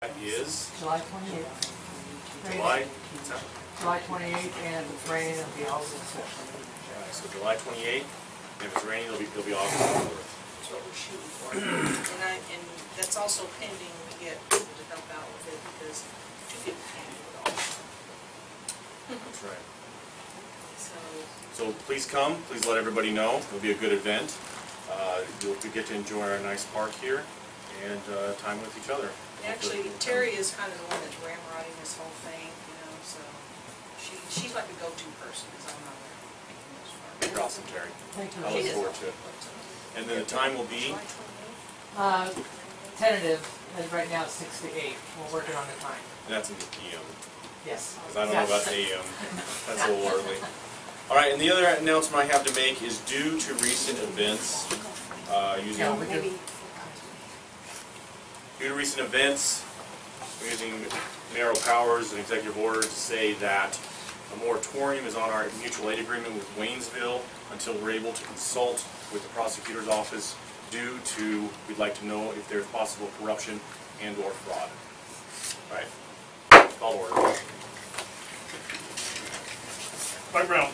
That is July 28th. July 28th, and if it's raining, it'll be August 6th. Alright, so July 28th. If it's raining, it'll be August 4th. That's what we're shooting for. And that's also pending we get people to help out with it because two people can't do it all. That's right. So So please come. Please let everybody know. It'll be a good event. You'll get to enjoy our nice park here and time with each other. actually, Terry is kind of the one that's ramrodding this whole thing, you know, so she's like a go-to person because I'm not there making this far. You're awesome, Terry. Thank you. I look forward to it. And then the time will be? July 28th? Tentative, and right now it's 6 to 8. We're working on the time. And that's in the PM. Yes. Because I don't know about AM. That's a little early. Alright, and the other announcement I have to make is due to recent events, we're using mayoral powers and executive order to say that a moratorium is on our mutual aid agreement with Waynesville until we're able to consult with the prosecutor's office due to, we'd like to know if there's possible corruption and or fraud. Alright, call to order. Mike Brown.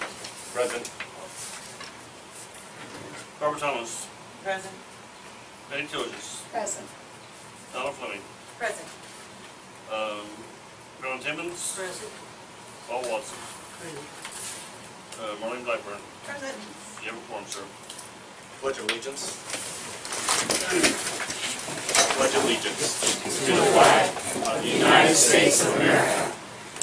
Present. Barbara Thomas. Present. Betty Tilges. Present. Donna Fleming. Present. Ron Timmons. Present. Paul Watson. Marlene Blackburn. Present. You have a form, sir. Pledge allegiance. Pledge allegiance to the flag of the United States of America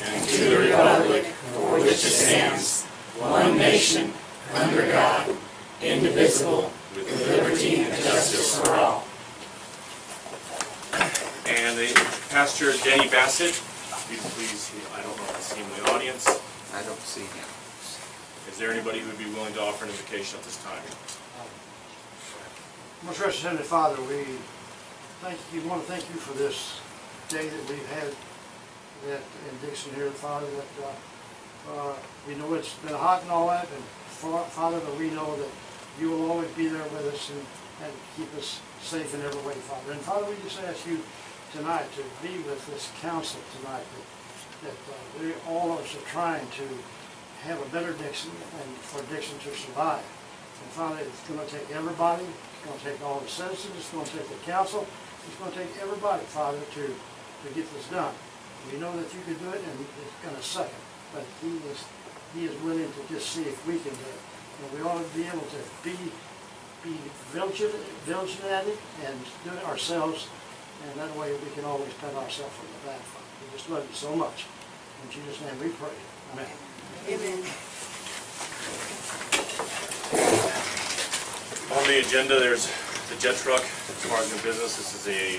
and to the republic for which it stands, one nation, under God, indivisible, with liberty and justice for all. And Pastor Denny Bassett, if you please, I don't know if I see him in the audience. I don't see him. Is there anybody who would be willing to offer an invocation at this time? Most gracious Heavenly Father, we want to thank you for this day that we've had in Dixon here, Father, that we know it's been hot and all that, and Father, but we know that you will always be there with us and keep us safe in every way, Father. And Father, we just ask you tonight to be with this council tonight, that we all of us are trying to have a better Dixon and for Dixon to survive. And Father, it's going to take everybody. It's going to take all the citizens. It's going to take the council. It's going to take everybody, Father, to get this done. We know that you can do it, and it's going to suck it. But he is willing to just see if we can do it. And we ought to be able to be vigilant at it and do it ourselves. And that way we can always pat ourselves on the back. Father. We just love you so much. In Jesus' name we pray. Amen. Amen. On the agenda, there's the jet truck. As far as new business, this is a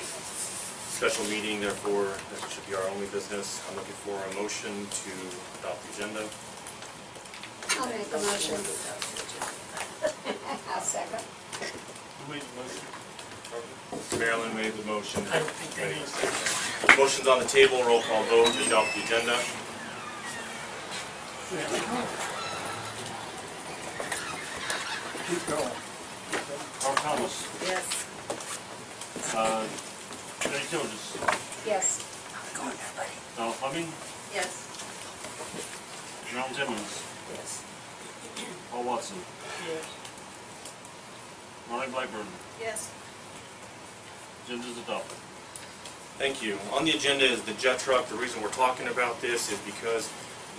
special meeting, therefore that should be our only business. I'm looking for a motion to adopt the agenda. I'll make a motion. I'll second. Who made the motion? Marilyn made the motion. Motion's on the table. Roll call vote to adopt the agenda. Keep going. Barbara Thomas. Yes. Betty Tilges. Yes. Donna Fleming. Yes. Ron Timmons. Yes. Paul Watson. Yes. Marlene Blackburn. Yes. Agenda's adopted. Thank you. On the agenda is the jet truck. The reason we're talking about this is because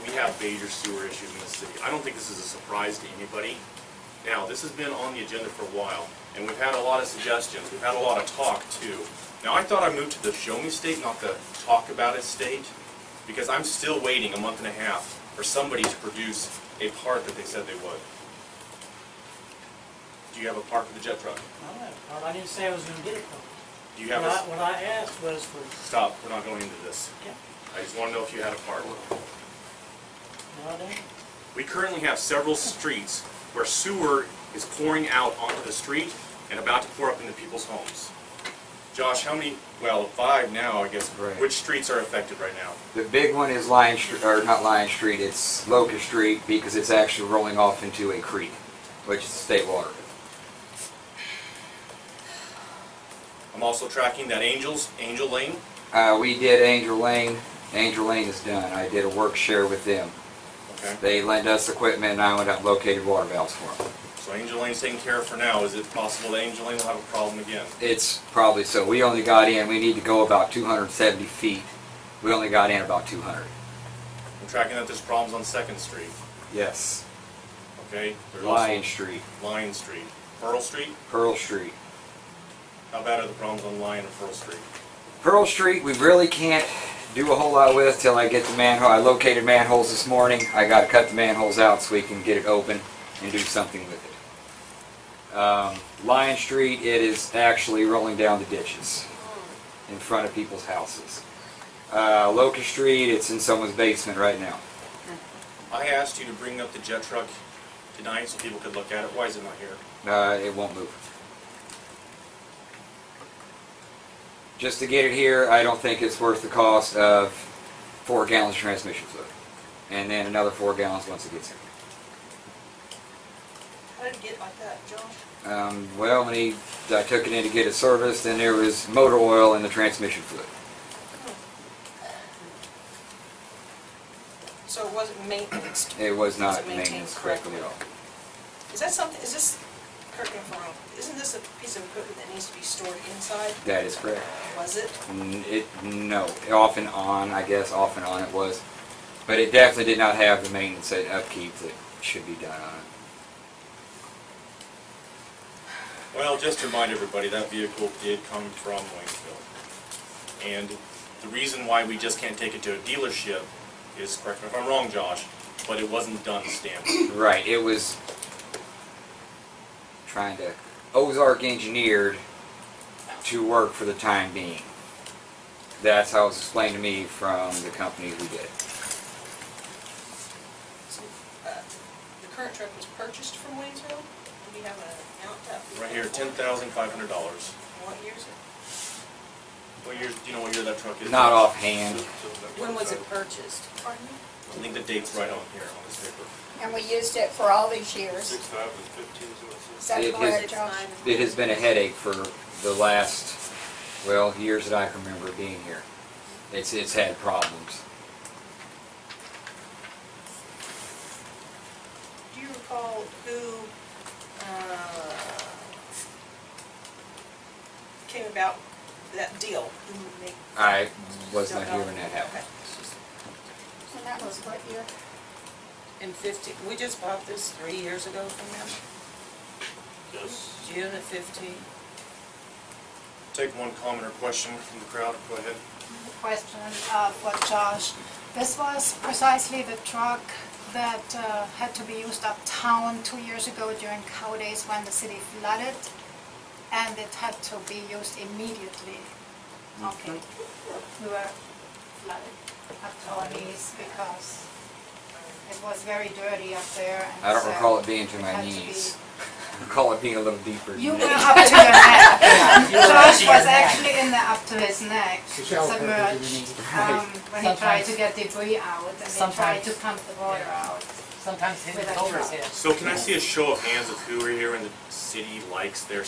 we have major sewer issues in the city. I don't think this is a surprise to anybody. Now, this has been on the agenda for a while, and we've had a lot of suggestions. We've had a lot of talk, too. Now, I thought I moved to the show me state, not the talk about it state, because I'm still waiting a month and a half for somebody to produce a part that they said they would. Do you have a part for the jet truck? I didn't say I was going to get it though. Do you have a... What I asked was for... Stop. We're not going into this. Yeah. I just want to know if you had a part. No, I didn't. We currently have several streets where sewer is pouring out onto the street and about to pour up into people's homes. Josh, how many, well, 5 now, I guess. Right. Which streets are affected right now? The big one is Lion Street, or not Lion Street, it's Locust Street because it's actually rolling off into a creek, which is state water. I'm also tracking that Angel Lane We did Angel Lane. Angel Lane is done. I did a work share with them. Okay. They lent us equipment and I went out and located water valves for them. So Angel Lane's taken care of for now. Is it possible that Angel Lane will have a problem again? It's probably so. We only got in, we need to go about 270 feet. We only got in about 200. I'm tracking that there's problems on 2nd Street. Yes. Okay. There's Lion also Street, Lion Street. Pearl Street? Pearl Street. How bad are the problems on Lion and Pearl Street? Pearl Street, we really can't do a whole lot with till I get the manhole. I located manholes this morning. I got to cut the manholes out so we can get it open and do something with it. Lion Street, it is actually rolling down the ditches in front of people's houses. Locust Street, it's in someone's basement right now. I asked you to bring up the jet truck tonight so people could look at it. Why is it not here? It won't move. Just to get it here, I don't think it's worth the cost of 4 gallons of transmission fluid. And then another 4 gallons once it gets here. How did it get like that, Josh? Well, when I took it in to get it serviced, and there was motor oil in the transmission fluid. So it wasn't maintained? It was not Wasn't maintained maintenance correctly at all. Is that something, is this, correct me if I'm wrong, isn't this a piece of equipment that needs to be stored inside? That is correct. Was it? No, off and on, I guess, off and on it was. But it definitely did not have the maintenance and upkeep that should be done on it. Well, just to remind everybody, that vehicle did come from Waynesville. And the reason why we just can't take it to a dealership is, correct me if I'm wrong, Josh, but it wasn't done stamped. Right, it was trying to Ozark engineered to work for the time being. That's how it was explained to me from the company who did it. So, the current truck was purchased from Waynesville? Do we have an amount that? Right here, $10,500. What year is it? What year? Do you know what year that truck is? Not offhand. When was it purchased? Pardon me? I think the date's right on here on this paper. And we used it for all these years. 6,015 is what it Is says. that It correct, is- Josh? It has been a headache for the last, well, years that I can remember being here. It's had problems. Do you recall who came about that deal? Who made? I was Don't not know? here when that happened. Okay. And that was what year? In 15, we just bought this 3 years ago from them, Yes. June of 15. Take one comment or question from the crowd. Go ahead. Question for Josh. This was precisely the truck that had to be used uptown 2 years ago during cow days when the city flooded, and it had to be used immediately. Okay. We were flooded up to our knees because it was very dirty up there. And I don't so recall it being to it my had to knees. I recall it being a little deeper. You than were that. up to your neck. You were up Josh to your was neck. actually in there up to his neck, submerged, when he tried to get debris out, and they tried to Sometimes. pump the water out. Sometimes hit With it a over his truck. head. So can I see a show of hands of who are here in the city likes their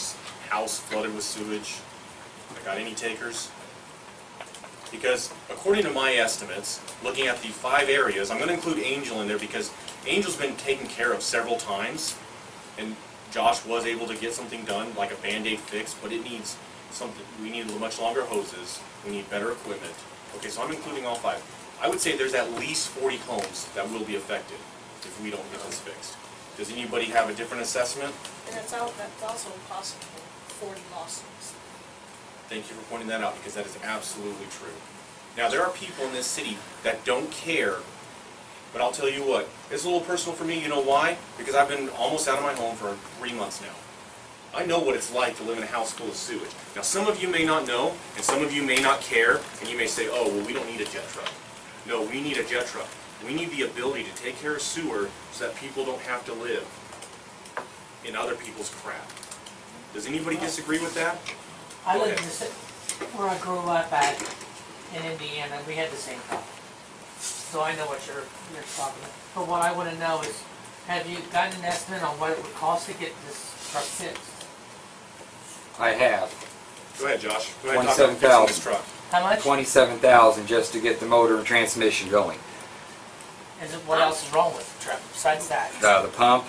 house flooded with sewage? I got any takers? Because according to my estimates, looking at the 5 areas, I'm going to include Angel in there because Angel's been taken care of several times, and Josh was able to get something done, like a Band-Aid fix, but it needs something. We need much longer hoses. We need better equipment. Okay, so I'm including all 5. I would say there's at least 40 homes that will be affected if we don't get this fixed. Does anybody have a different assessment? And that's also possible 40 lawsuits. Thank you for pointing that out, because that is absolutely true. Now, there are people in this city that don't care, but I'll tell you what, it's a little personal for me. You know why? Because I've been almost out of my home for 3 months now. I know what it's like to live in a house full of sewage. Now, some of you may not know, and some of you may not care, and you may say, oh, well, we don't need a jet truck. No, we need a jet truck. We need the ability to take care of sewer so that people don't have to live in other people's crap. Does anybody disagree with that? I Go lived ahead. in the city where I grew up at in Indiana, we had the same problem. So I know what you're talking about. But what I want to know is, have you gotten an estimate on what it would cost to get this truck fixed? I have. Go ahead, Josh. Go ahead and talk about fixing this truck. How much? 27,000 just to get the motor and transmission going. Is it, what else is wrong with the truck besides that? The pump,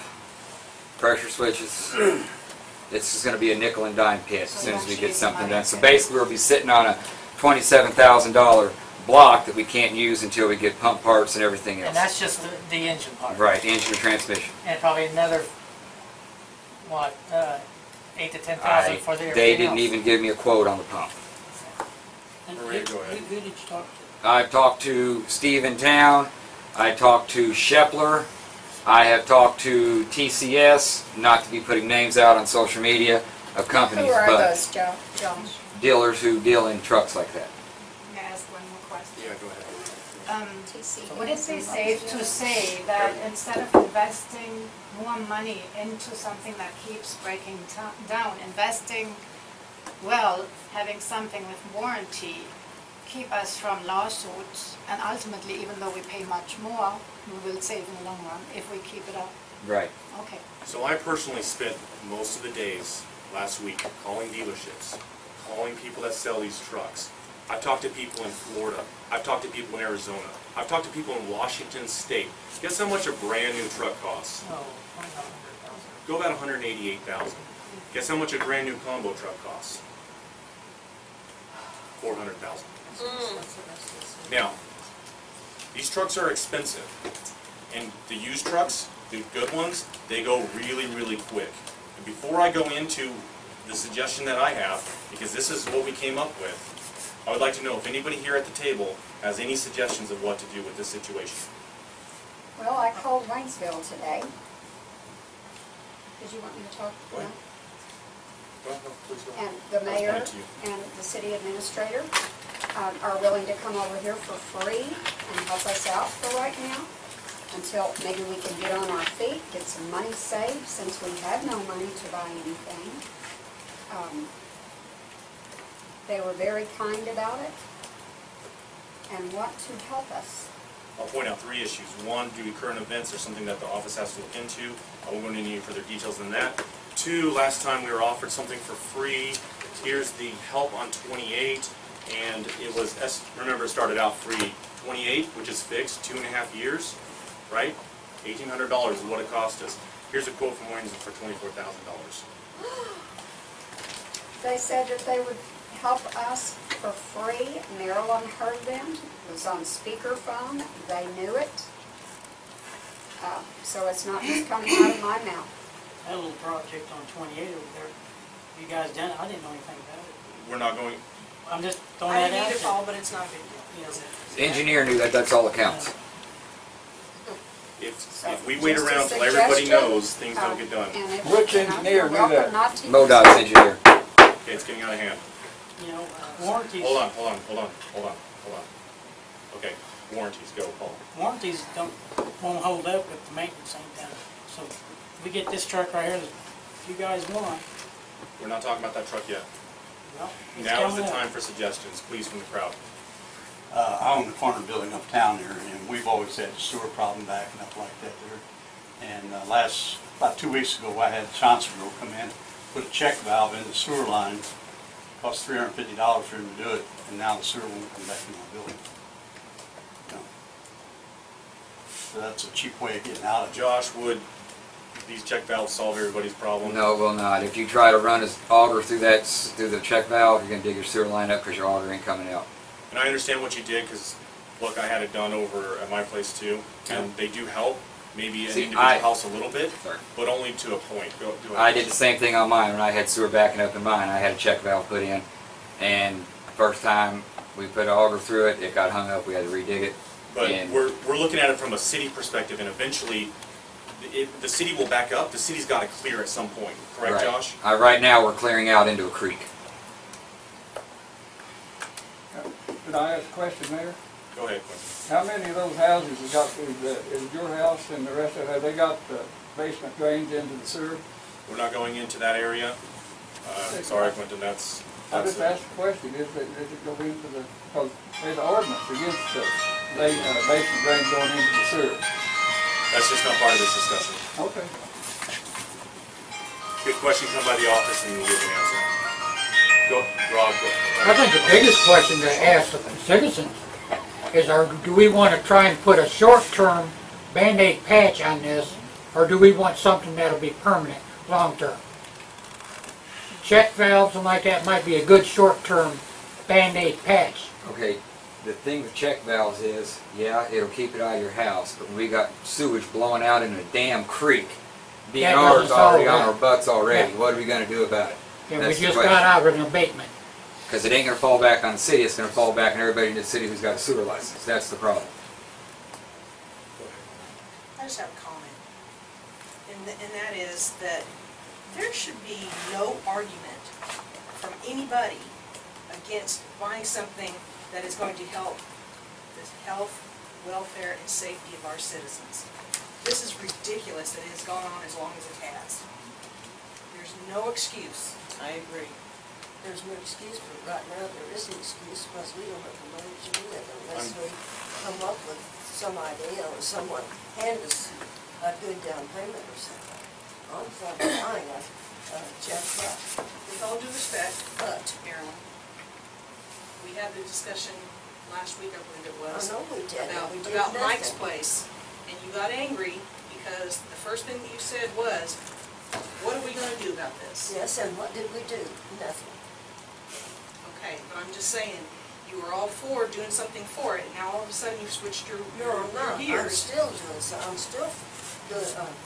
pressure switches. It's just going to be a nickel and dime pit as soon as we get something done. So basically, we'll be sitting on a $27,000 block that we can't use until we get pump parts and everything else. And that's just the engine part. Right, the engine and transmission. And probably another, what, 8 to 10,000 for the everything They didn't else. even give me a quote on the pump. Maria, go ahead. Who did you talk to? I've talked to Steve in town. I talked to Shepler. I have talked to TCS, not to be putting names out on social media of companies, Who are but those, Josh? dealers who deal in trucks like that. May I ask one more question? Yeah, go ahead. TC. Would it be safe to say that instead of investing more money into something that keeps breaking down, investing, well, having something with warranty, keep us from lawsuits, and ultimately, even though we pay much more, we will save in the long run if we keep it up? Right. Okay. So I personally spent most of the days last week calling dealerships, calling people that sell these trucks. I've talked to people in Florida. I've talked to people in Arizona. I've talked to people in Washington State. Guess how much a brand new truck costs? Oh, Go about $188,000. Guess how much a brand new combo truck costs? $400,000. Now, these trucks are expensive, and the used trucks, the good ones, they go really, really quick. And before I go into the suggestion that I have, because this is what we came up with, I would like to know if anybody here at the table has any suggestions of what to do with this situation. Well, I called Waynesville today. Did you want me to talk? Go ahead. Well, no, please go. And the mayor I'll explain to you. and the city administrator are willing to come over here for free and help us out for right now until maybe we can get on our feet, get some money saved since we have no money to buy anything. They were very kind about it and want to help us. I'll point out 3 issues. 1, due to current events or something that the office has to look into. I won't go into any further details than that. 2, last time we were offered something for free. Here's the help on 28, and it was, remember, it started out free. 28, which is fixed, 2.5 years, right? $1,800 is what it cost us. Here's a quote from Waynesville for $24,000. They said that they would help us for free. Marilyn heard them. It was on speakerphone. They knew it. So it's not just coming out of my mouth. That little project on 28 over there, you guys done it, I didn't know anything about it. We're not going, I'm just throwing I that didn't out either, there. Paul, but it's not a big deal. Is it? The engineer knew that. That's all that counts. if we wait Just a around till everybody suggestion, knows, things don't get done. and if- Which and engineer you're knew welcome that? not to use MoDOT's it. engineer. Okay, it's getting out of hand. You know, warranties, Hold on. Okay, warranties, go, Paul. warranties won't hold up if the maintenance ain't done. So we get this truck right here that you guys want, We're not talking about that truck yet. well, it's Now is the coming up. time for suggestions, please, from the crowd. I own the corner building uptown here, and we've always had a sewer problem backing up like that there. And about 2 weeks ago, I had Johnson Road come in, put a check valve in the sewer line. Cost $350 for him to do it, and now the sewer won't come back in my building. You know. So that's a cheap way of getting out of it. Josh, would these check valves solve everybody's problem? No, it will not. If you try to run an auger through the check valve, you're going to dig your sewer line up because your auger ain't coming out. And I understand what you did, because, look, I had it done over at my place too, and they do help, maybe an See, individual house a little bit, Sorry. but only to a point. Go ahead. I did the same thing on mine when I had sewer backing up in mine. I had a check valve put in, and first time we put an auger through it, it got hung up. We had to redig it. But and we're looking at it from a city perspective, and eventually, the city will back up. The city's got to clear at some point, correct, right. Josh? Right now, we're clearing out into a creek. Could I ask a question, Mayor? Go ahead, Quentin. How many of those houses have got, is your house and the rest of it, have they got basement drains into the sewer? We're not going into that area. Sorry, Quentin, that's I just asked the question, does it go into the, because there's an ordinance against the basement drain going into the sewer. that's just not part of this discussion. Okay. Good question, come by the office and we'll give you an answer. Go, Rob, go. I think the biggest question to ask the citizens is, do we want to try and put a short-term Band-Aid patch on this, or do we want something that'll be permanent, long-term? Check valves, something like that, might be a good short-term Band-Aid patch. Okay, the thing with check valves is, yeah, it'll keep it out of your house, but we got sewage blowing out in a damn creek. That DNR's doesn't already solve on our that. butts already. Yeah. What are we gonna do about it? And we That's the just question. got out of an abatement. Because it ain't gonna fall back on the city, it's gonna fall back on everybody in the city who's got a sewer license. That's the problem. I just have a comment. And that is that there should be no argument from anybody against buying something that is going to help the health, welfare, and safety of our citizens. This is ridiculous that it has gone on as long as it has. There's no excuse. I agree. There's no excuse, but right now there is an excuse because we don't have the money to do it unless we come up with some idea or someone hand us a good down payment or something. I'm for buying a jet truck. With all due respect, But Marilyn, we had the discussion last week, I believe it I was, know we did, and we did about Mike's nothing. place, and you got angry because the first thing that you said was, what are we gonna do about this? Yes, and what did we do? Nothing. Okay, but I'm just saying, you were all for doing something for it, now all of a sudden you've switched your No, I'm not. I'm gears. still doing so. I'm still doing,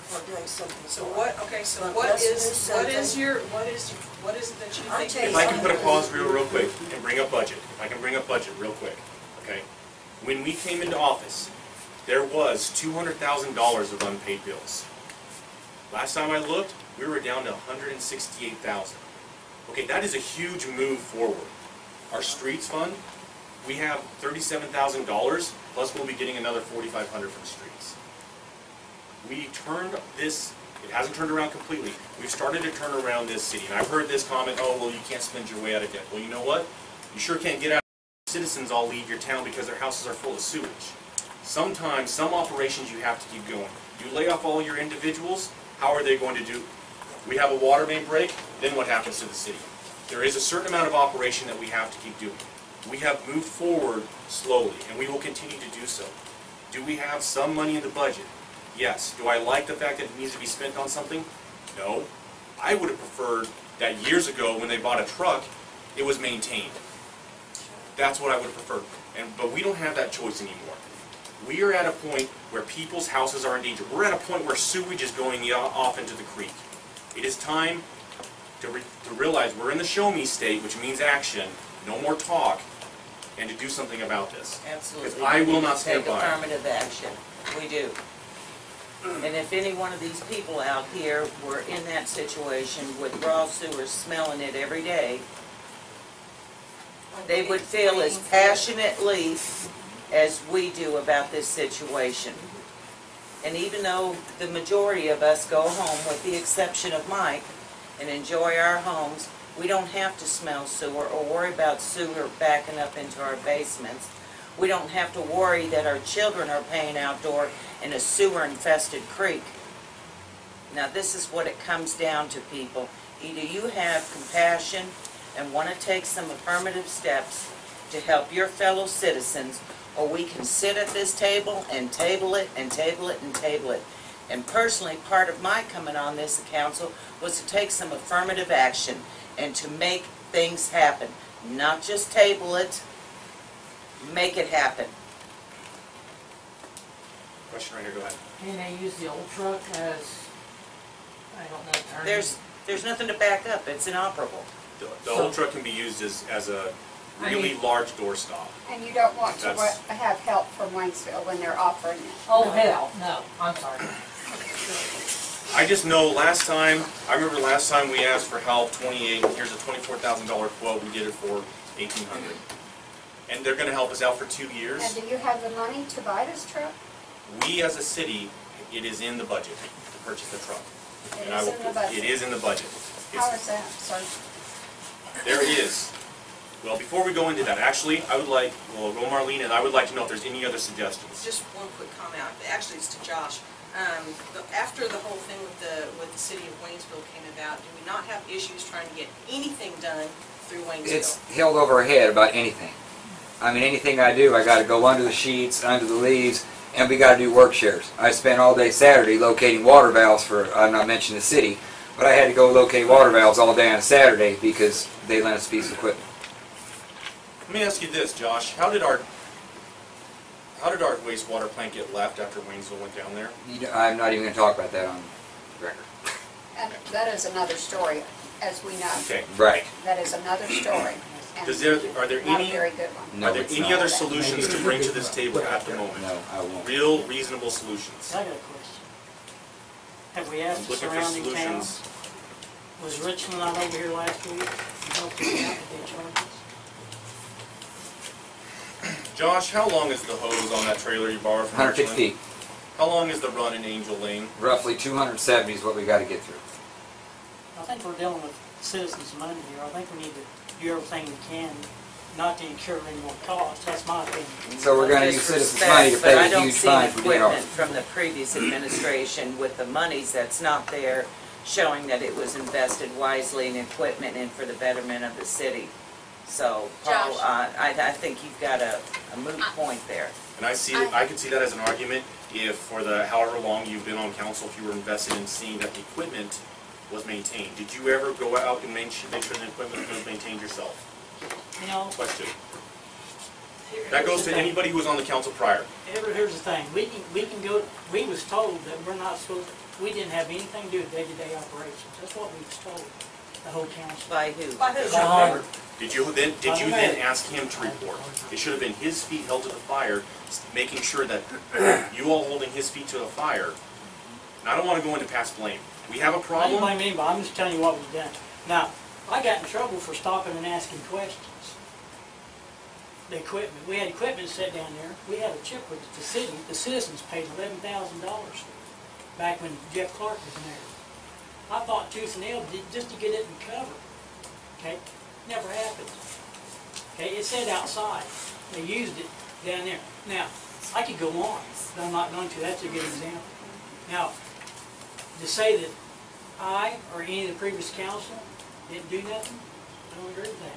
for doing something. So for what, it. okay, so But what let's do is something. what is it that you I'll think? tell you If I can put a pause real quick and bring up budget, if I can bring up budget real quick, okay? When we came into office, there was $200,000 of unpaid bills. Last time I looked, we were down to $168,000. Okay, that is a huge move forward. Our streets fund, we have $37,000, plus we'll be getting another $4,500 from streets. We turned this, it hasn't turned around completely. We've started to turn around this city, and I've heard this comment, oh, well, you can't spend your way out of debt. Well, you know what? You sure can't get out. Citizens all leave your town because their houses are full of sewage. Sometimes, some operations you have to keep going. You lay off all your individuals, how are they going to do? We have a water main break, then what happens to the city? There is a certain amount of operation that we have to keep doing. We have moved forward slowly, and we will continue to do so. Do we have some money in the budget? Yes. Do I like the fact that it needs to be spent on something? No. I would have preferred that years ago when they bought a truck, it was maintained. That's what I would have preferred. But we don't have that choice anymore. We are at a point where people's houses are in danger. We're at a point where sewage is going off into the creek. It is time to realize we're in the show me state, which means action, no more talk, and to do something about this. Absolutely. Because I will not stand Take by. affirmative action. We do. And if any one of these people out here were in that situation with raw sewers smelling it every day, they would feel as passionately as we do about this situation. And even though the majority of us go home, with the exception of Mike, and enjoy our homes, we don't have to smell sewer or worry about sewer backing up into our basements. We don't have to worry that our children are playing outdoor in a sewer-infested creek. Now this is what it comes down to, people. Either you have compassion and want to take some affirmative steps to help your fellow citizens, or we can sit at this table and table it and table it and table it. And personally, part of my coming on this council was to take some affirmative action and to make things happen. Not just table it, make it happen. Question right here, go ahead. Can they use the old truck as, I don't know, turning? There's nothing to back up, it's inoperable. The old truck can be used as a really large doorstop. And you don't want to That's- have help from Waynesville when they're offering it. Oh, hell, no, I'm sorry. I just know I remember last time we asked for help, 28, here's a $24,000 quote, we did it for $1,800. And they're gonna help us out for 2 years. And do you have the money to buy this truck? We as a city, it is in the budget to purchase the truck. It And I is will in the put- budget. It is in the budget. How It's- is that, sir? There is. Well, before we go into that, actually, we'll go Marlene, and I would like to know if there's any other suggestions. Just one quick comment, actually it's to Josh. After the whole thing with the the city of Waynesville came about, do we not have issues trying to get anything done through Waynesville? It's held over our head about anything. I mean, anything I do, I got to go under the sheets, under the leaves, and we got to do work shares. I spent all day Saturday locating water valves for, I'm not mentioning the city, but I had to go locate water valves all day on Saturday because they lent us a piece of equipment. Let me ask you this, Josh. How did our wastewater plant get left after Waynesville went down there? I'm not even going to talk about that on record. And that is another story, as we know. Okay. Right. That is another story. And Are there not a any very good one. No, are there it's any not. other solutions to bring to this table at the moment? No, I won't. Real, reasonable solutions. I got a question. Have we I'm asked the looking for surrounding solutions. towns? Was Richmond not over here last week and helped us out with their charges? Josh, how long is the hose on that trailer you borrowed from 150 Richland? feet. How long is the run in Angel Lane? Roughly 270 is what we got to get through. I think we're dealing with citizens' money here. I think we need to do everything we can not to incur any more costs. That's my opinion. So we're going to use citizens' money to pay a huge fine for being But I don't off. see an equipment from the previous administration with the monies that's not there, showing that it was invested wisely in equipment and for the betterment of the city. So, Paul, Josh. I think you've got a moot point there. And I could see that as an argument if for the however long you've been on council, if you were invested in seeing that the equipment was maintained. Did you ever go out and make sure the equipment was maintained yourself? You know, Question. That goes to anybody who was on the council prior. here's the thing. We can go, we was told that we're not supposed, we didn't have anything to do with day-to-day operations. That's what we was told, the whole council. By who? By who? Did you then ask him to report? It should have been his feet held to the fire, making sure that you all holding his feet to the fire. And I don't want to go into past blame. We have a I don't problem. blame anybody, I'm just telling you what we've done. Now, I got in trouble for stopping and asking questions. The equipment, we had equipment set down there, we had a chip with the city, the citizens paid $11,000 for it, back when Jeff Clark was mayor. I fought tooth and nail just to get it in cover, okay? Never happened. Okay, it said outside, they used it down there. Now, I could go on, but I'm not going to, that's a good example. Now, to say that I or any of the previous council didn't do nothing, I don't agree with that.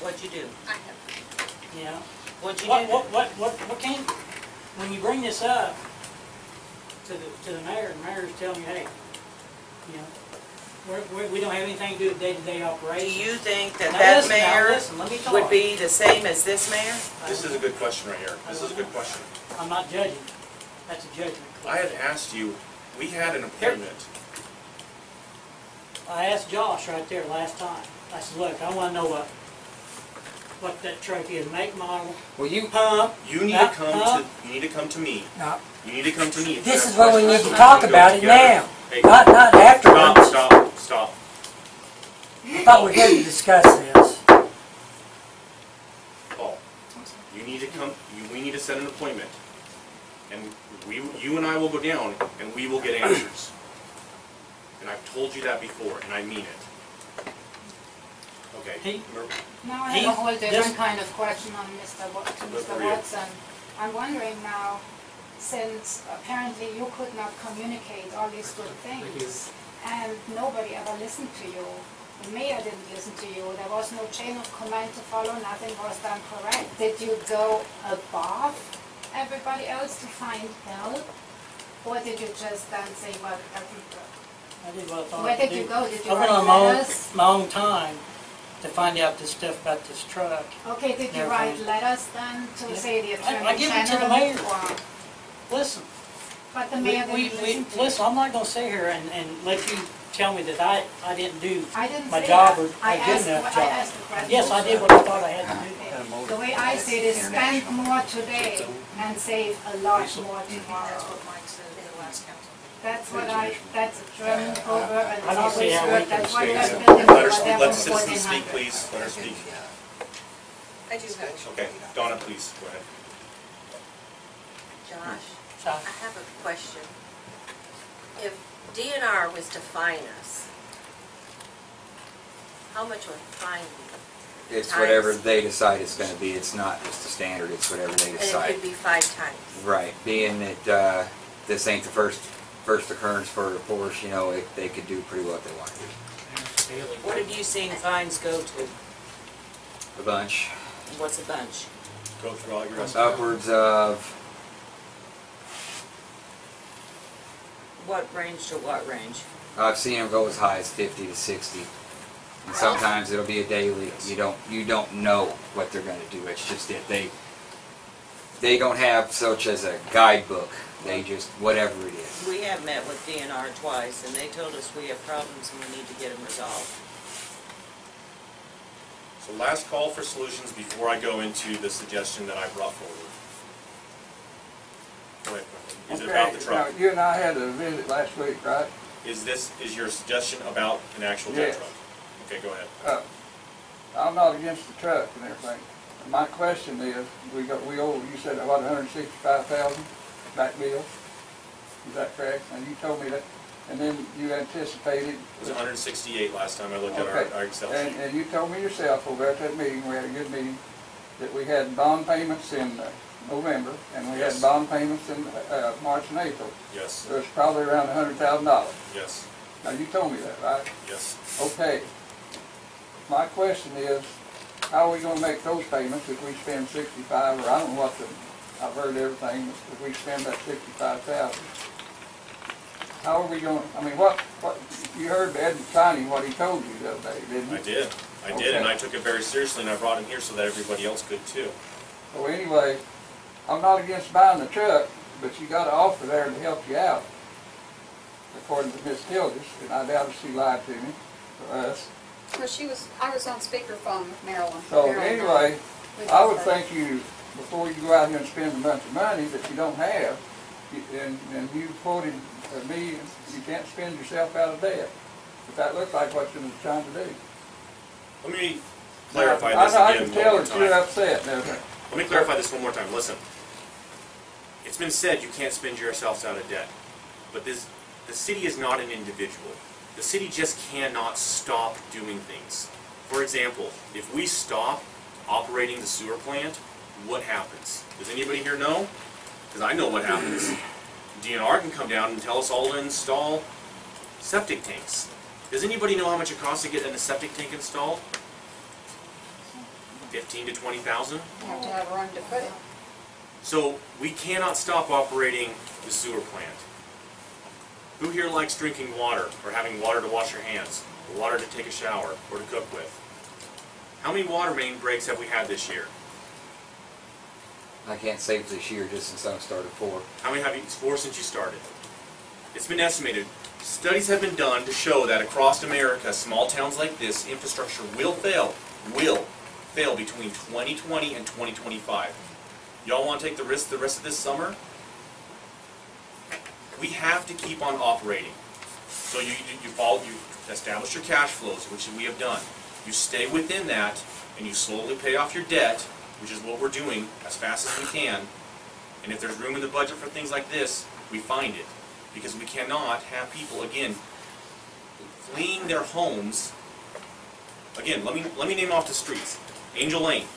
What'd you do? Okay, you know? What'd you do? What can, when you bring this up to the mayor, and the mayor's telling you, hey, you know, we don't have anything to do with day-to-day Do operations. you think that Now that listen, now mayor listen, let me talk. would be the same as this mayor? This is a good question right here. This is a good question. I'm not judging. That's a judgment I question. had asked you, we had an appointment. I asked Josh right there last time. I said, look, I want to know what that truck is, make, model, Well, you pump. You need to come to me. No. You need to come to me. If This you is have what we need questions, to talk we go about it together. now, Hey, not afterwards. Stop. I thought we had to discuss this. Paul, you need to come, we need to set an appointment. And you and I will go down and we will get answers. And I've told you that before and I mean it. Okay. Now I He- have a whole this- different kind of question on Mr. Maria. Watson. I'm wondering now, since apparently you could not communicate all these good things, and nobody ever listened to you, the mayor didn't listen to you, there was no chain of command to follow, nothing was done correct. Did you go above everybody else to find help? Or did you just then say, well, it doesn't work? I did what I thought Where I did could you do. go? Did you I went write on letters? my own time to find out this stuff about this truck. Okay, did you Never write mind. letters then to Yeah. say the I attorney give it to the general? mayor. or- Listen, But the mayor didn't listen to you. listen, I'm not gonna sit here and let you tell me that I didn't do I didn't my say job that. or a good enough I job. asked the question. Yes, I did what I thought I had to do. The way I see it is spend more today and save a lot more That's tomorrow. what Mike said in the last council. That's a German proverb and I it's don't see always how we good. can That's why stay that's there. building Let her over there let for citizens speak, 1400. please. Let her speak. I do have. Okay, Donna, please, go ahead. Josh, So, I have a question. If DNR was to fine us, how much would the fine be? it's whatever they decide it's going to be. It's not just a standard. It's whatever they And it decide. could be 5 times. Right. Being that this ain't the first first occurrence for a force, you know, they could do pretty well what they want to do. What have you seen fines go to? A bunch. What's a bunch? Go through all your rest. Upwards of, What range to what range? I've seen them go as high as 50 to 60. And sometimes it'll be a daily. You don't know what they're going to do. It's just that they don't have such as a guidebook. They just, whatever it is. We have met with DNR twice, and they told us we have problems and we need to get them resolved. So last call for solutions before I go into the suggestion that I brought forward. Go ahead, Quentin. Is it about the truck? Now, you and I had a visit last week, right? Is your suggestion about an actual jet Yes. truck? Okay, go ahead. I'm not against the truck and everything. My question is, we owe, you said about 165,000 back bill. Is that correct? And you told me that, and then you anticipated. It was 168 last time I looked at Okay. our Excel sheet. And you told me yourself over at that meeting, we had a good meeting, that we had bond payments in November, and we Yes. had bond payments in March and April. Yes, So it's probably around $100,000. yes, Now, you told me that, right? yes. Okay. My question is, how are we gonna make those payments if we spend 65, or I don't know what I've heard everything, but if we spend that 65,000? How are we gonna, I mean, what, you heard Ed Tiny, what he told you the other day, didn't you? I did, and I took it very seriously, and I brought him here so that everybody else could too. So anyway, I'm not against buying the truck, but you got an offer there to help you out, according to Miss Tildes, and I doubt if she lied to me, for us. Well, I was on speakerphone with Marilyn. So Marilyn and anyway, we I would both think you, before you go out here and spend a bunch of money that you don't have, and you quoted me, you can't spend yourself out of debt. But that looks like what you were trying to do. Let me clarify this I again can one tell more that you're time. upset and everything. Let me clarify this one more time. Listen, it's been said you can't spend yourselves out of debt, but the city is not an individual. The city just cannot stop doing things. For example, if we stop operating the sewer plant, what happens? Does anybody here know? Because I know what happens. DNR can come down and tell us all to install septic tanks. Does anybody know how much it costs to get a septic tank installed? 15 to 20,000? You have to have room to put it. So we cannot stop operating the sewer plant. Who here likes drinking water, or having water to wash your hands, or water to take a shower, or to cook with? How many water main breaks have we had this year? I can't say this year just since I've started 4. How many have you? It's 4 since you started. It's been estimated. Studies have been done to show that across America, small towns like this, infrastructure will fail between 2020 and 2025. Y'all want to take the risk the rest of this summer? We have to keep on operating. So you establish your cash flows, which we have done. You stay within that, and you slowly pay off your debt, which is what we're doing as fast as we can. And if there's room in the budget for things like this, we find it. Because we cannot have people, again, fleeing their homes. Again, let me name off the streets. Angel Lane,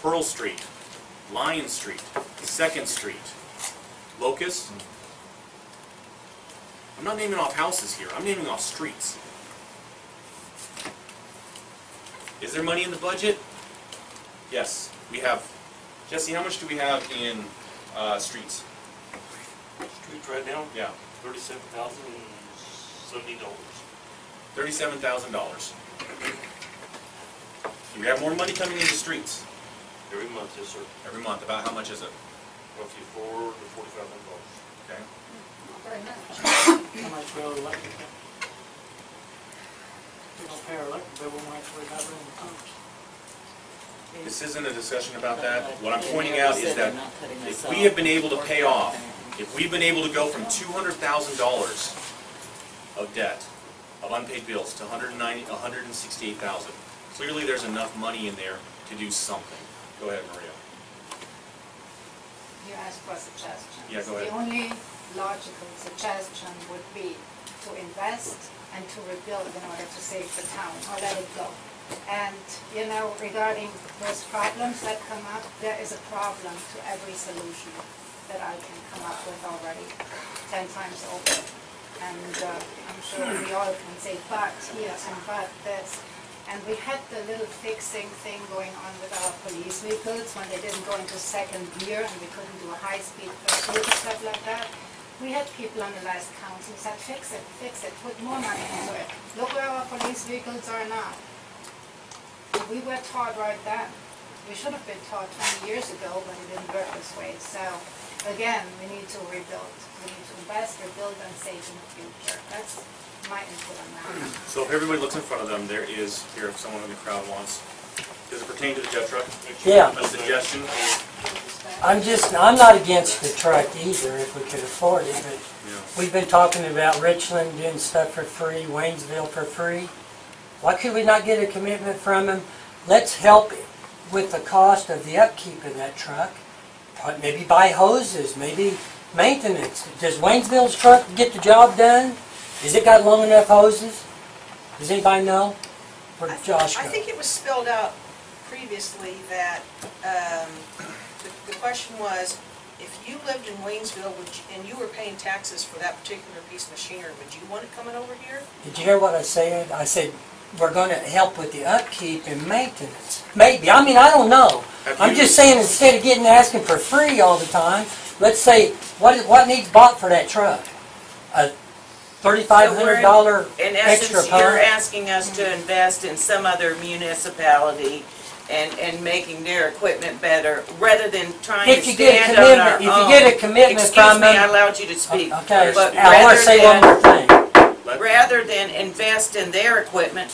Pearl Street, Lion Street, 2nd Street, Locust. I'm not naming off houses here, I'm naming off streets. Is there money in the budget? Yes, we have. Jesse, how much do we have in streets? Streets right now, Yeah, $37,070. $37,000. Do we have more money coming into streets? Every month, yes, sir. Every month, about how much is it? Roughly $4,000 to $4,500. Okay. Not very much. How much for our electric bill? We don't pay our electric bill, we won't have to worry about running the pumps. This isn't a discussion about that. What I'm pointing out is that if we have been able to pay off, if we've been able to go from $200,000 of debt, of unpaid bills, to $168,000, clearly there's enough money in there to do something. Go ahead, Maria. You asked for suggestions. Yeah, go ahead. The only logical suggestion would be to invest and to rebuild in order to save the town, or let it go. And, you know, regarding those problems that come up, there is a problem to every solution. that I can come up with already 10 times over. And I'm sure we all can say but here and but this. And we had the little fixing thing going on with our police vehicles when they didn't go into second gear and we couldn't do a high-speed pursuit and stuff like that. We had people on the last council who said, fix it, put more money into it. Look where our police vehicles are now. We were taught right then. We should have been taught 20 years ago, but it didn't work this way. So, again, we need to rebuild. We need to invest, rebuild, and save in the future. That's my input on that. So if everybody looks in front of them, there is, here, if someone in the crowd wants, does it pertain to the jet truck? Yeah. A suggestion? I'm not against the truck either if we could afford it, but Yeah. we've been talking about Richland doing stuff for free, Waynesville for free. Why could we not get a commitment from them? Let's help with the cost of the upkeep of that truck. Maybe buy hoses, maybe maintenance. Does Waynesville's truck get the job done? Has it got long enough hoses? Does anybody know? Where'd Josh go? I think it was spelled out previously that the question was, if you lived in Waynesville and you were paying taxes for that particular piece of machinery, would you want it coming over here? Did you hear what I said? I said, we're going to help with the upkeep and maintenance. Maybe. I mean, I don't know. I'm just saying, instead of asking for free all the time, let's say, what needs bought for that truck? A $3,500 In extra essence, you're pump? asking us to invest in some other municipality and making their equipment better, rather than trying to stand on our own. If you get a commitment Excuse from me, them... I allowed you to speak. Okay, But I want to say one more thing. rather than invest in their equipment,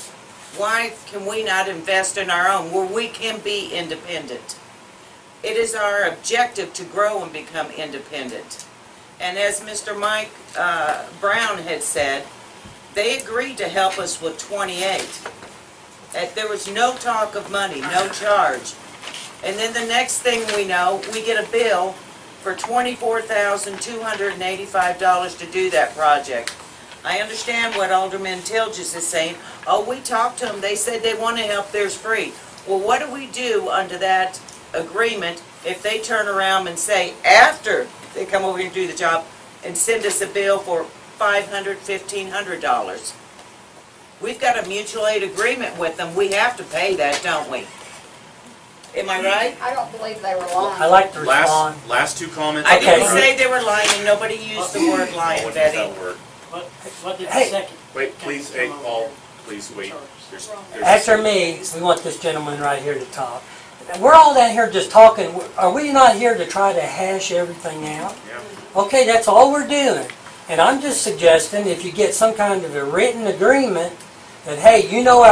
why can we not invest in our own, where we can be independent? It is our objective to grow and become independent. And as Mr. Mike Brown had said, they agreed to help us with 28. There was no talk of money, no charge. And then the next thing we know, we get a bill for $24,285 to do that project. I understand what Alderman Tilges is saying. Oh, we talked to them, they said they want to help, there's free. Well, what do we do under that agreement if they turn around and say, after they come over here and do the job, and send us a bill for $500, $1,500? We've got a mutual aid agreement with them, we have to pay that, don't we? Am I right? I don't believe they were lying. I like to respond. Last two comments. I didn't say they were lying, and nobody used the word lying, Betty. What did the Hey. second? Wait, please, hey, Paul, please wait. There's After me, we want this gentleman right here to talk. We're all down here just talking. Are we not here to try to hash everything out? Yeah. Okay, that's all we're doing. And I'm just suggesting if you get some kind of a written agreement that, hey, you know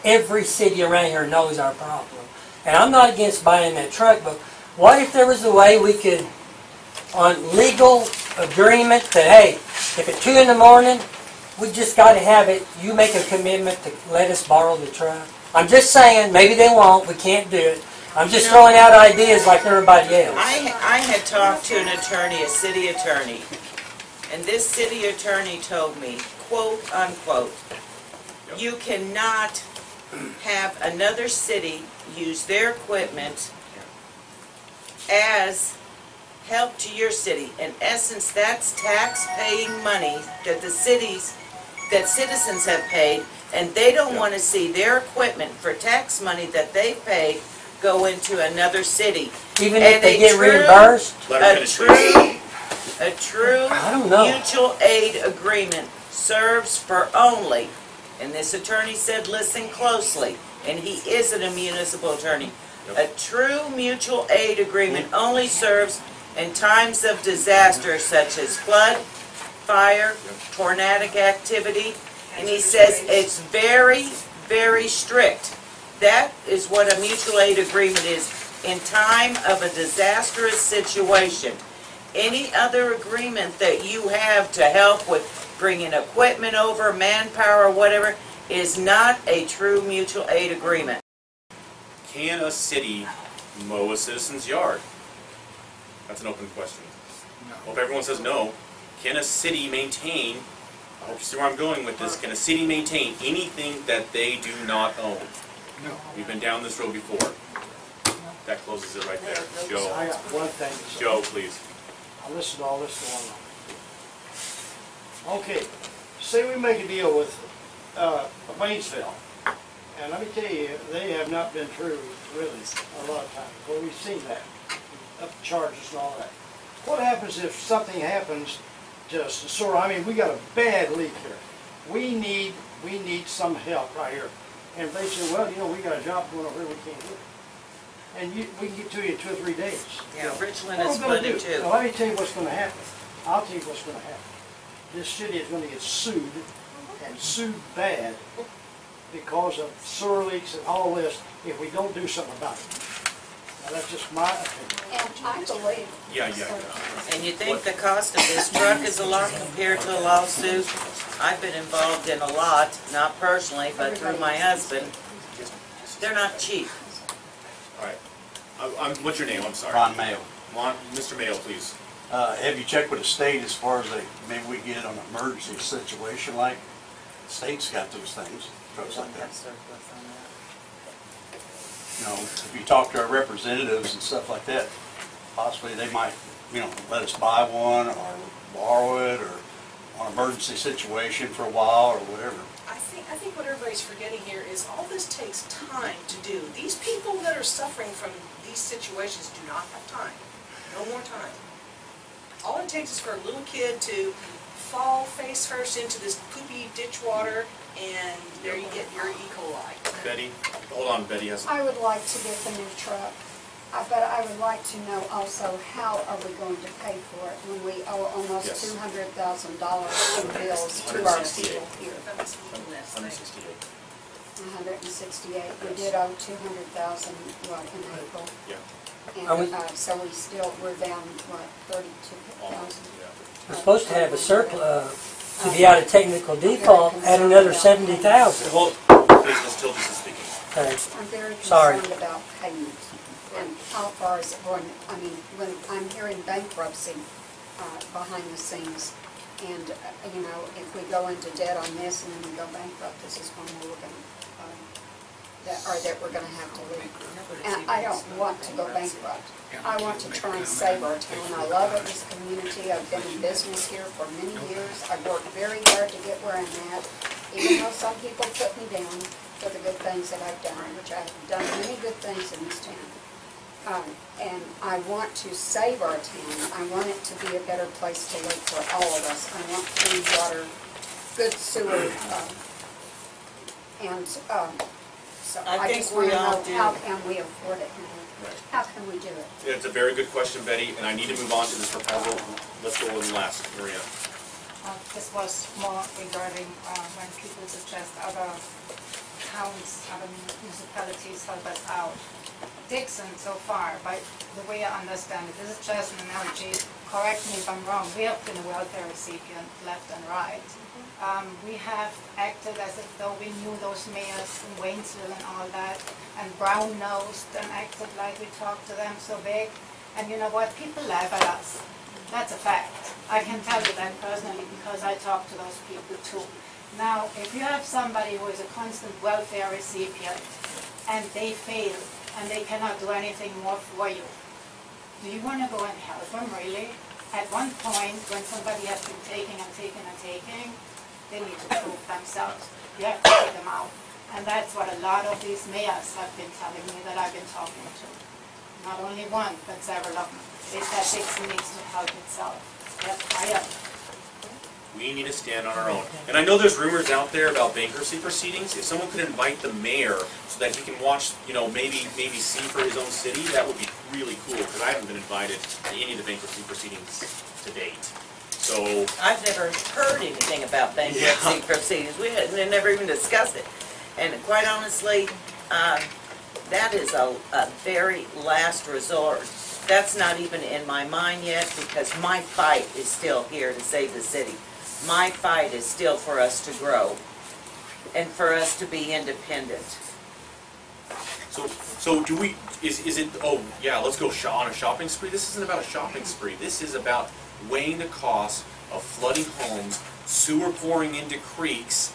every city around here knows our problem. And I'm not against buying that truck, but what if there was a way we could, on legal agreement, that, hey, if at 2 in the morning, we just got to have it, you make a commitment to let us borrow the truck. I'm just saying, maybe they won't, we can't do it. I'm just throwing out ideas like everybody else. I had talked to an attorney, a city attorney, and this city attorney told me, quote unquote, you cannot have another city use their equipment as help to your city. In essence, that's tax-paying money that citizens have paid, and they don't want to see their equipment for tax money that they paid go into another city. Even if they get reimbursed? A true mutual aid agreement serves for only, and this attorney said listen closely, and he isn't a municipal attorney, a true mutual aid agreement only serves in times of disaster such as flood, fire, tornadic activity, and he says it's very, very strict. That is what a mutual aid agreement is in time of a disastrous situation. Any other agreement that you have to help with bringing equipment over, manpower, or whatever, is not a true mutual aid agreement. Can a city mow a citizen's yard? That's an open question. Well, if everyone says no, can a city maintain, I hope you see where I'm going with this, can a city maintain anything that they do not own? No. We've been down this road before. that closes it right there. Yeah, Joe, I got one thing to say. Joe, please. I listened to all this going on. Okay, say we make a deal with Waynesville, and let me tell you, they have not been true really a lot of times. Well, we've seen that, up the charges and all that. What happens if something happens to us? So, I mean, we got a bad leak here. We need some help right here. And if they say, well, you know, we got a job going over here, we can't do it. And we can get to you in 2 or 3 days. Yeah, Richland What is are we gonna flooded do? too. Well, let me tell you what's gonna happen. I'll tell you what's gonna happen. This city is gonna get sued, and sued bad, because of sewer leaks and all this, if we don't do something about it. Now, that's just my opinion. And I believe. Yeah. And you think the cost of this truck is a lot compared to a lawsuit? I've been involved in a lot, not personally, but through my husband. They're not cheap. All right. What's your name? I'm sorry. Ron Mayo. Mr. Mayo, please. Have you checked with the state as far as maybe we get it on an emergency situation like? The state's got those things, trucks like that. You know, if you talk to our representatives and stuff like that, possibly they might, you know, let us buy one or borrow it or on an emergency situation for a while or whatever. I think what everybody's forgetting here is all this takes time to do. These people that are suffering from these situations do not have time. No more time. All it takes is for a little kid to fall face first into this poopy ditch water, and there you get your E. coli. Betty, hold on. Betty has. I would like to get the new truck, but I would like to know also how are we going to pay for it when we owe almost Yes. $200,000 in bills to our people here. 168. 168. We did owe 200,000 what in April, Yeah. and so we're down what 32,000. We're supposed to have a surplus, to be out of technical default, add another 70,000. Hold. Please, Ms. Tilden is speaking. Okay. I'm very Sorry. concerned about payment and how far is it going. I mean, when I'm hearing bankruptcy behind the scenes, and you know, if we go into debt on this and then we go bankrupt, this is when we're going to that we're going to have to leave. And I don't want to go bankrupt. I want to try and save our town. I love this community. I've been in business here for many years. I've worked very hard to get where I'm at, even though some people put me down for the good things that I've done, which I've done many good things in this town. And I want to save our town. I want it to be a better place to live for all of us. I want clean water, good sewer, and so I just want to know, how can we afford it? How can we do it? It's a very good question, Betty, and I need to move on to this proposal. Let's go with the last, Maria. This was more regarding when people suggest other towns, other municipalities help us out. Dixon, so far, by the way I understand it, this is just an analogy, correct me if I'm wrong, we have been a welfare recipient left and right. We have acted as if though we knew those mayors in Waynesville and all that, and brown-nosed and acted like we talked to them so big. And you know what? People laugh at us. That's a fact. I can tell you that personally because I talk to those people too. Now, if you have somebody who is a constant welfare recipient and they fail and they cannot do anything more for you, do you want to go and help them really? At one point, when somebody has been taking and taking and taking, they need to prove themselves. You have to take them out. And that's what a lot of these mayors have been telling me that I've been talking to. Not only one, but several of them. They said Dixon needs to help itself. Get fired. We need to stand on our own. And I know there's rumors out there about bankruptcy proceedings. If someone could invite the mayor so that he can watch, you know, maybe see for his own city, that would be really cool, because I haven't been invited to any of the bankruptcy proceedings to date. So I've never heard anything about bankruptcy proceedings. We had never even discussed it. And quite honestly, that is a very last resort. That's not even in my mind yet, because my fight is still here to save the city. My fight is still for us to grow and for us to be independent. So do we, is it, oh yeah, let's go on a shopping spree? This isn't about a shopping spree. This is about weighing the cost of flooding homes, sewer pouring into creeks,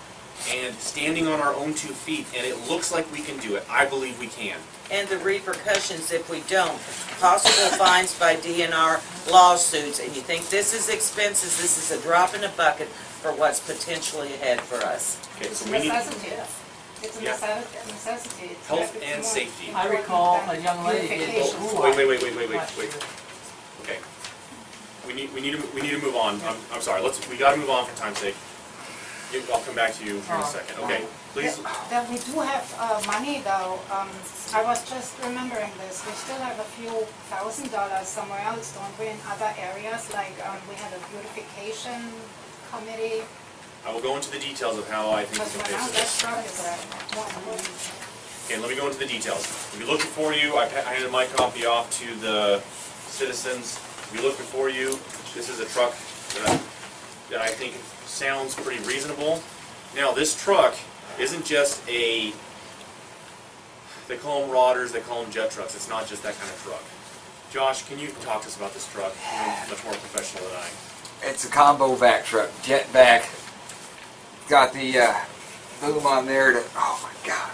and standing on our own 2 feet, and it looks like we can do it. I believe we can. And the repercussions if we don't. Possible fines by DNR, lawsuits, and you think this is expenses, this is a drop in the bucket for what's potentially ahead for us. Okay, It's so a we need necessity. It's a Yeah. necessity. It's health it's and more- safety. I recall a young lady did Beautification. pool Wait. last year. Okay. We need to move on. I'm sorry. We got to move on for time's sake. I'll come back to you in a second. Okay, please. That we do have money though. I was just remembering this. We still have a few $1,000 somewhere else, don't we, in other areas? Like we have a beautification committee. I will go into the details of how I think Because we can right now pay for that this. truck is at Okay, let me go into the details. If you look before you, I handed my copy off to the citizens. If you look before you, this is a truck that I think sounds pretty reasonable. Now, this truck isn't just a, they call them rodders, they call them jet trucks. It's not just that kind of truck. Josh, can you talk to us about this truck? You're much more professional than I. It's a combo vac truck, jet vac. Got the boom on there to, oh my God.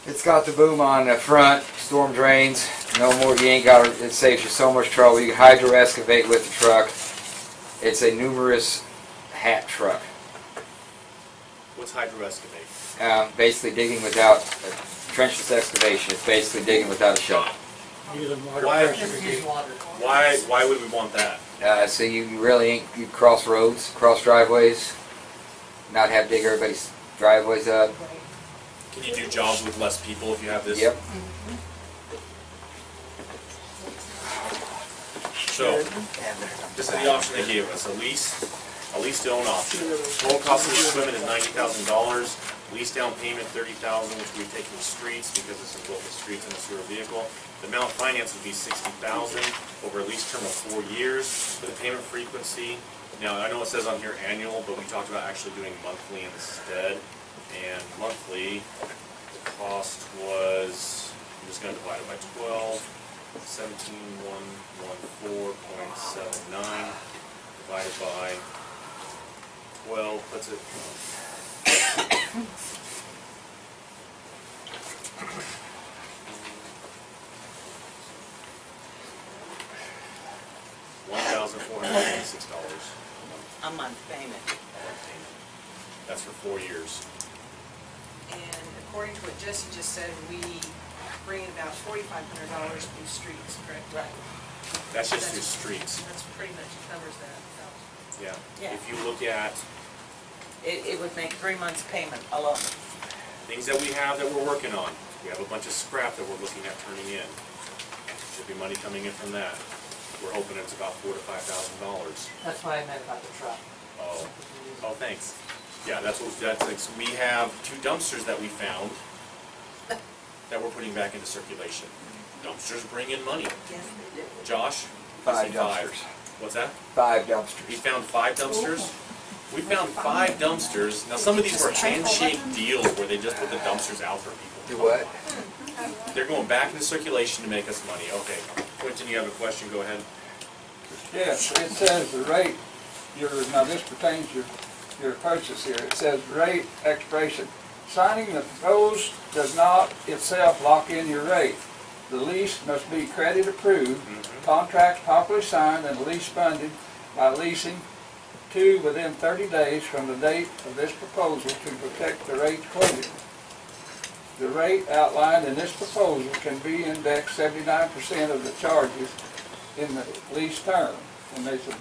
It's got the boom on the front, storm drains. No more, you ain't got, it saves you so much trouble. You can hydro excavate with the truck. It's a numerous hat truck. What's hydro excavate? Basically digging without, trenchless excavation. It's basically digging without a shovel. Using water Why- pressure. Just use water. Why would we want that? So you really ain't, you cross roads, cross driveways, not have to dig everybody's driveways up. Can you do jobs with less people if you have this? Yep. So, this is the option they gave us, a lease to own option. Total cost of the equipment is $90,000. Lease down payment $30,000, which we take from streets because this is local streets and a sewer vehicle. The amount financed would be $60,000 over a lease term of 4 years. With a payment frequency, now I know it says on here annual, but we talked about actually doing monthly instead. And monthly, the cost was, I'm just going to divide it by 12, 17,114.79 divided by 12, puts it, $1,496 A month payment. payment. That's for 4 years. And according to what Jesse just said, we bring in about $4,500 through streets, correct? Right. That's just through streets. That's pretty much covers that. Yeah. Yeah. If you look at It would make 3 months payment alone. things that we have that we're working on, we have a bunch of scrap that we're looking at turning in. Should be money coming in from that. We're hoping it's about $4,000 to $5,000. That's what I meant about the truck. Oh, thanks. Yeah, that's we have 2 dumpsters that we found that we're putting back into circulation. Dumpsters bring in money. Yes, they do. Josh? 5 Say dumpsters. What's that? 5 We dumpsters. found 5 dumpsters. We found 5 dumpsters. Now, some of these were handshake deals where they just put the dumpsters out for people. Do what? They're going back into circulation to make us money. Okay. Quentin, you have a question? Go ahead. Yes, it says the rate, now this pertains to your purchase here. It says rate expiration. Signing the proposed does not itself lock in your rate. The lease must be credit approved, contract properly signed, and lease funded by leasing to within 30 days from the date of this proposal to protect the rate quoted. The rate outlined in this proposal can be indexed 79% of the charges in the lease term, and they said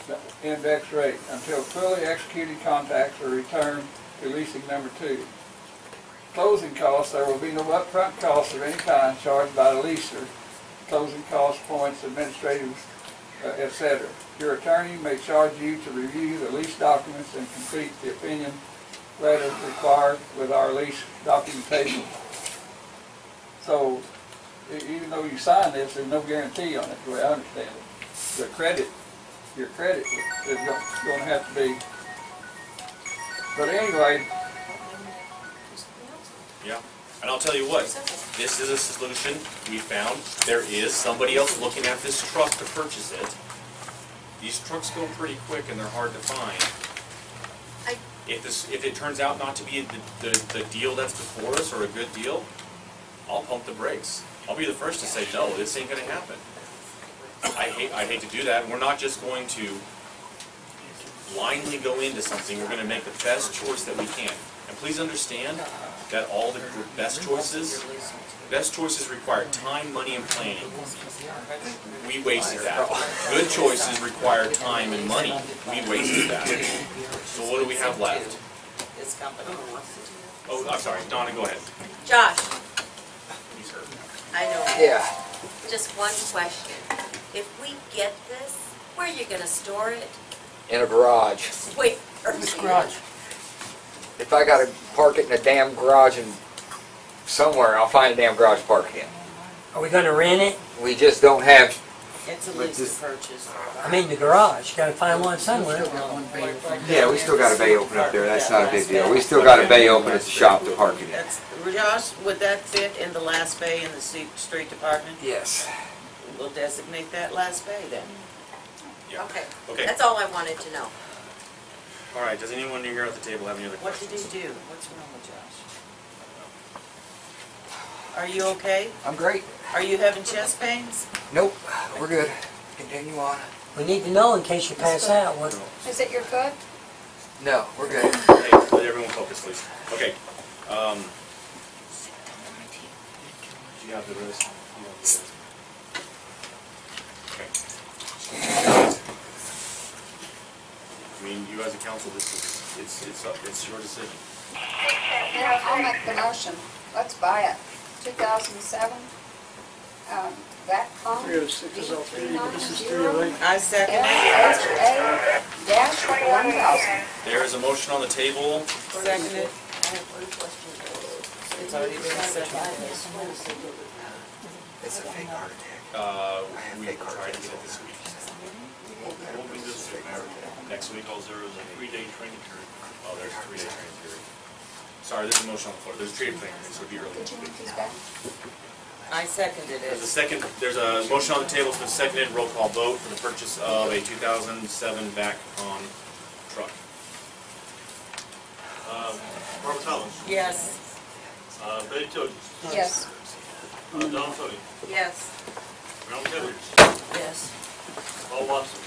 the index rate, until fully executed contracts are returned to leasing number 2. Closing costs, there will be no upfront costs of any kind charged by the leaser. Closing costs, points, administrative, etc. Your attorney may charge you to review the lease documents and complete the opinion letter required with our lease documentation. So, even though you sign this, there's no guarantee on it, the way I understand it. Your credit is going to have to be. But anyway. Yeah. And I'll tell you what, this is a solution we found. There is somebody else looking at this truck to purchase it. These trucks go pretty quick and they're hard to find. If it turns out not to be the deal that's before us or a good deal, I'll pump the brakes. I'll be the first to say, no, this ain't gonna happen. I'd hate to do that. We're not just going to blindly go into something. We're gonna make the best choice that we can. And please understand that all the best choices require time, money, and planning. We wasted that. Good choices require time and money. We wasted that. So what do we have left? This company. Oh, I'm sorry. Donna, go ahead. Josh, He's heard. I know. Yeah. Just one question. If we get this, where are you gonna store it? In a garage. Wait, Garage. If I gotta park it in a damn garage and somewhere, I'll find a damn garage to park it in. Are we gonna rent it? We just don't have. It's a lease purchase. I mean, the garage, gotta find one somewhere. Yeah, we still got a bay open up there. That's not a big deal. We still got a bay open at the shop to park it in. That's, Josh, would that fit in the last bay in the street department? Yes. We'll designate that last bay then. Yeah. Okay. Okay. That's all I wanted to know. All right. Does anyone here at the table have any other What did questions? he do? What's wrong with Josh? Are you okay? I'm great. Are you having chest pains? Nope. We're good. Continue on. We need to know in case you pass out. What? Is it your foot? No, we're good. Hey, let everyone focus, please. Okay. You have the list. Okay. I mean, you as a council, it's your decision. Yeah, I'll make the motion. Let's buy it. 2007, VACCOM 306 I second it. FHA-1000. There is a motion on the table. Second it. It's already been seconded. It's a fake heart attack. We tried to get it this week. Won't be this week, Next week. because there is a 3-day training period. Oh, there's a 3-day training period. Sorry, there's a motion on the floor. There's a trade plan, so it'd be early. Did you make these back? I seconded There's a it. second. There's a motion on the table. It's been seconded. Roll call vote for the purchase of a 2007 VACCOM truck. Barbara Collins, Yes. Betty Todes, Yes. Don Foote, Yes. Ronald Edwards, Yes. Paul Watson.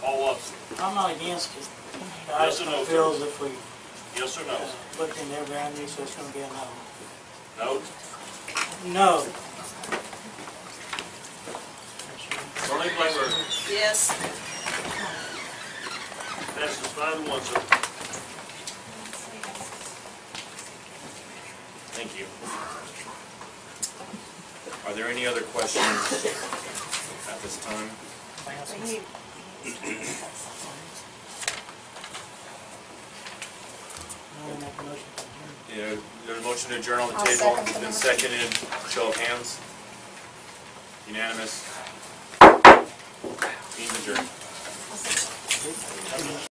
Paul Watson, I'm not against it. I Yes just or no, feel sir? as if we yes or no? looked in every avenue, so it's gonna be a no. No? No. Darlene Blackburn, Yes. passes 5-1, sir. Thank you. Are there any other questions at this time? I'll make a motion. There's a motion to adjourn on the I'll table. second It's the been motion. seconded. Show of hands. Unanimous. Meeting adjourned.